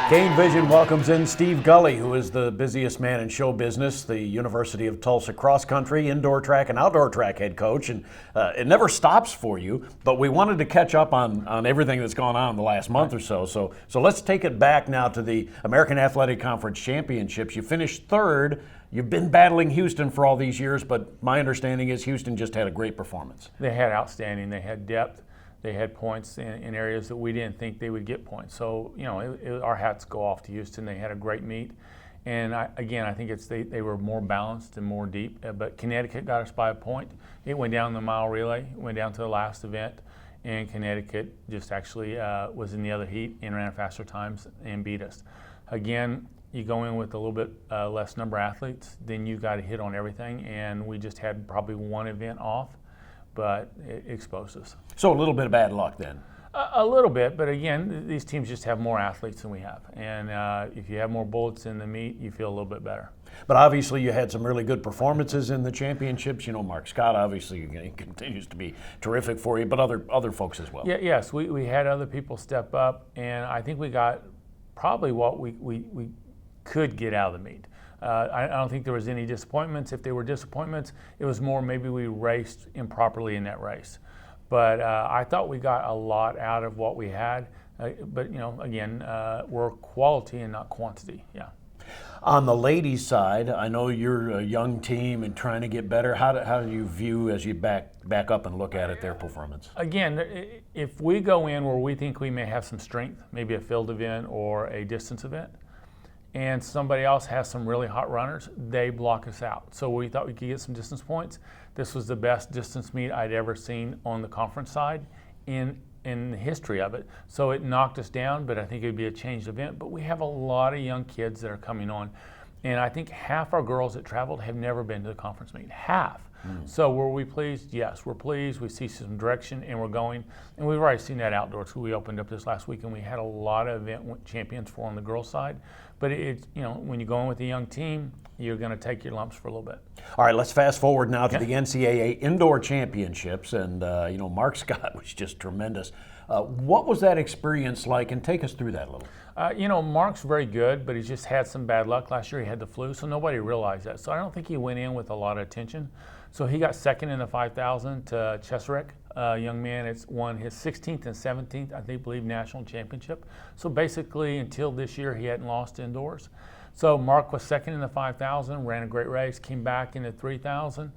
Kane Vision welcomes in Steve Gully, who is the busiest man in show business, the University of Tulsa cross-country, indoor track, and outdoor track head coach. And it never stops for you, but we wanted to catch up on everything that's gone on in the last month or so. So let's take it back now to the American Athletic Conference Championships. You finished third. You've been battling Houston for all these years, but my understanding is Houston just had a great performance. They had outstanding. They had depth. They had points in areas that we didn't think they would get points. So, our hats go off to Houston. They had a great meet. And I think they were more balanced and more deep. But Connecticut got us by a point. It went down the mile relay, went down to the last event, and Connecticut just actually was in the other heat and ran faster times and beat us. Again, you go in with a little bit less number of athletes, then you got to hit on everything. And we just had probably one event off, but it exposed us. So a little bit of bad luck then? A little bit, but again, these teams just have more athletes than we have. And if you have more bullets in the meet, you feel a little bit better. But obviously you had some really good performances in the championships. Mark Scott obviously continues to be terrific for you, but other folks as well. Yeah, yes, we had other people step up, and I think we got probably what we could get out of the meet. I don't think there was any disappointments. If there were disappointments, it was more maybe we raced improperly in that race. But I thought we got a lot out of what we had. But again, we're quality and not quantity. Yeah. On the ladies' side, I know you're a young team and trying to get better. How do you view, as you back up and look at it, their performance? Again, if we go in where we think we may have some strength, maybe a field event or a distance event, and somebody else has some really hot runners, they block us out. So we thought we could get some distance points. This was the best distance meet I'd ever seen on the conference side in the history of it. So it knocked us down, but I think it would be a changed event. But we have a lot of young kids that are coming on. And I think half our girls that traveled have never been to the conference meet. Half. So were we pleased? Yes, we're pleased. We see some direction and we're going. And we've already seen that outdoors. We opened up this last week and we had a lot of event champions for on the girls' side. But when you go in with a young team, you're going to take your lumps for a little bit. All right, let's fast forward now to the NCAA Indoor Championships. And, Mark Scott was just tremendous. What was that experience like? And take us through that a little. Mark's very good, but he's just had some bad luck. Last year he had the flu, so nobody realized that. So I don't think he went in with a lot of attention. So he got second in the 5,000 to Cheserek, a young man. It's won his 16th and 17th, I believe, national championship. So basically, until this year, he hadn't lost indoors. So Mark was second in the 5,000, ran a great race, came back in the 3,000,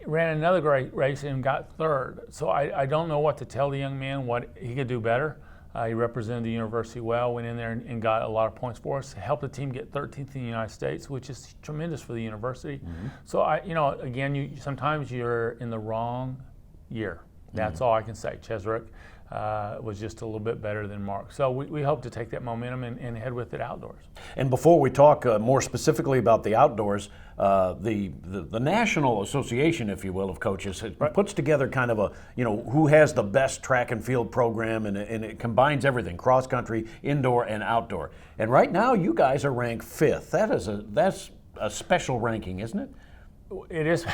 ran another great race and got third. So I don't know what to tell the young man, what he could do better. He represented the university well, went in there and got a lot of points for us, helped the team get 13th in the United States, which is tremendous for the university. So, again, sometimes you're in the wrong year. That's all I can say. Cheserek was just a little bit better than Mark. So we hope to take that momentum and head with it outdoors. And before we talk more specifically about the outdoors, the National Association, if you will, of coaches puts together kind of a, who has the best track and field program, and it combines everything, cross country, indoor and outdoor. And right now you guys are ranked 5th. That's a special ranking, isn't it? It is.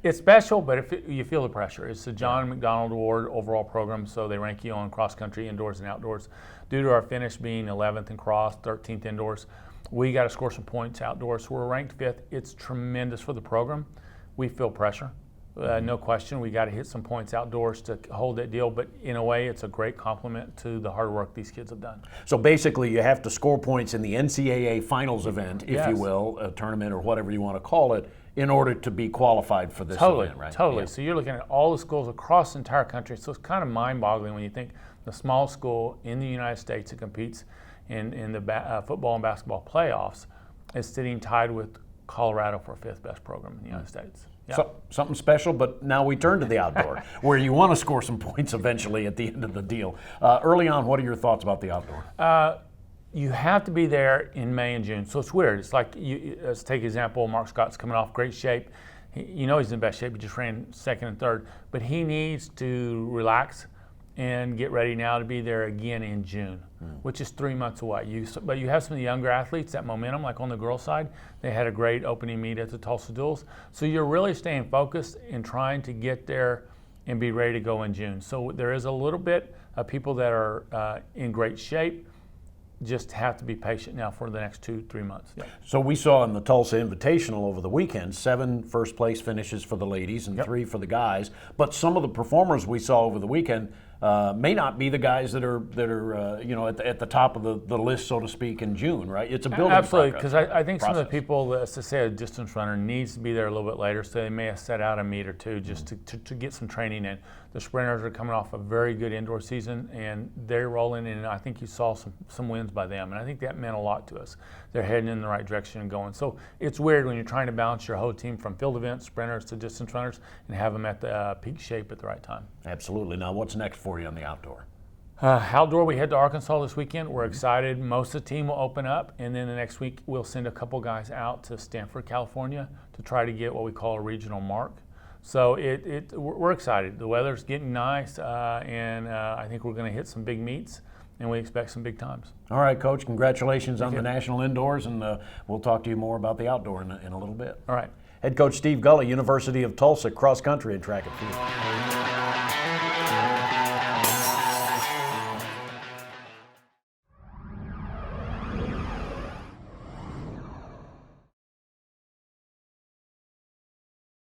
It's special, but you feel the pressure. It's the John McDonald Award overall program, so they rank you on cross country, indoors, and outdoors. Due to our finish being 11th in cross, 13th indoors, we got to score some points outdoors. So we're ranked 5th. It's tremendous for the program. We feel pressure, no question. We got to hit some points outdoors to hold that deal. But in a way, it's a great compliment to the hard work these kids have done. So basically, you have to score points in the NCAA finals event, if you will, a tournament or whatever you want to call it, in order to be qualified for this event, right? Totally. Yeah. So you're looking at all the schools across the entire country. So it's kind of mind-boggling when you think the small school in the United States that competes in the football and basketball playoffs is sitting tied with Colorado for 5th best program in the United States. Yeah. So, something special, but now we turn to the outdoor, where you want to score some points eventually at the end of the deal. Early on, what are your thoughts about the outdoor? You have to be there in May and June. So it's weird. It's like, let's take example, Mark Scott's coming off great shape. He's in best shape. He just ran 2nd and 3rd. But he needs to relax and get ready now to be there again in June, which is 3 months away. But you have some of the younger athletes, that momentum, like on the girls' side. They had a great opening meet at the Tulsa Duels. So you're really staying focused and trying to get there and be ready to go in June. So there is a little bit of people that are in great shape just have to be patient now for the next 2-3 months. Yeah. So we saw in the Tulsa Invitational over the weekend 7 first place finishes for the ladies and 3 for the guys. But some of the performers we saw over the weekend may not be the guys that are at the top of the list, so to speak, in June, right? It's a building Absolutely, process. because I think some of the people, let's say a distance runner, needs to be there a little bit later, so they may have set out a meet or two just to get some training in. The sprinters are coming off a very good indoor season, and they're rolling in, and I think you saw some wins by them, and I think that meant a lot to us. They're heading in the right direction and going. So it's weird when you're trying to balance your whole team from field events, sprinters to distance runners, and have them at the peak shape at the right time. Absolutely. Now, what's next for you on the outdoor? Outdoor, we head to Arkansas this weekend. We're excited. Most of the team will open up, and then the next week we'll send a couple guys out to Stanford, California to try to get what we call a regional mark. So we're excited. The weather's getting nice, and I think we're going to hit some big meets, and we expect some big times. All right, Coach, congratulations on the national indoors, and we'll talk to you more about the outdoor in a little bit. All right. Head Coach Steve Gully, University of Tulsa, cross country and track and field.